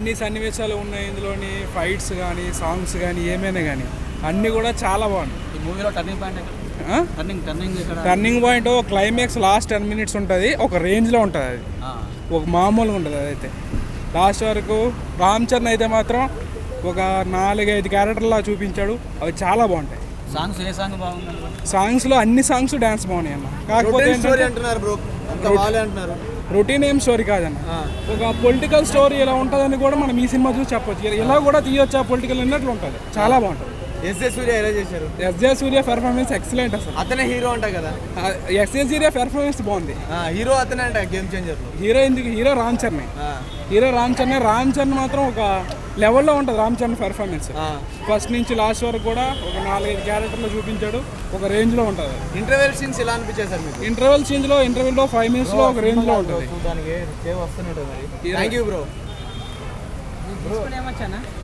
అన్ని సన్నివేశాలు ఉన్నాయి ఇందులోని, ఫైట్స్ కానీ సాంగ్స్ కానీ ఏమైనా కానీ అన్నీ కూడా చాలా బాగున్నాయి. ఈ మూవీలో turning point turning point climax last 10 minutes ఉంటుంది, ఒక రేంజ్లో ఉంటుంది అది, ఒక మామూలుగా ఉంటుంది అదైతే. లాస్ట్ వరకు రామ్ చరణ్ అయితే మాత్రం ఒక 4-5 క్యారెక్టర్లా చూపించాడు, అవి చాలా బాగుంటాయి. సాంగ్స్ ఏ సాంగ్ బాగుంది? సాంగ్స్లో అన్ని సాంగ్స్ డ్యాన్స్ బాగున్నాయి అన్న. కాకపోతే రొటీన్ ఏం స్టోరీ కాదన్న, ఒక పొలిటికల్ స్టోరీ ఇలా ఉంటుందని కూడా మనం ఈ సినిమా చూసి చెప్పొచ్చు. ఇలా కూడా తీయొచ్చు ఆ పొలిటికల్ అన్నట్లు ఉంటుంది, చాలా బాగుంటుంది. ఎస్జే సూర్య ఎలా చేశారు? ఎస్జే సూర్య పెర్ఫార్మెన్స్ ఎక్సలెంట్ అసలు. అతనే హీరో అంట కదా. ఎస్జే సూర్య పెర్ఫార్మెన్స్ బాగుంది. హీరో అతనే అంట గేమ్ చేంజర్. హీరో ఎందుకు? హీరో రామ్ చరణ్. రామ్ చరణ్ మాత్రం ఒక లెవెల్లో ఉంటుంది రామ్ చరణ్ పెర్ఫార్మెన్స్. ఫస్ట్ నుంచి లాస్ట్ వరకు కూడా ఒక 4-5 క్యారెక్టర్లు చూపించాడు, ఒక రేంజ్లో ఉంటుంది. ఇంటర్వెల్ సీన్స్ ఎలా అనిపించేసారు మీకు? ఇంటర్వెల్లో 5 minutes లో ఒక రేంజ్లో ఉంటుంది. దానికి వస్తున్నట్టు. Thank you bro.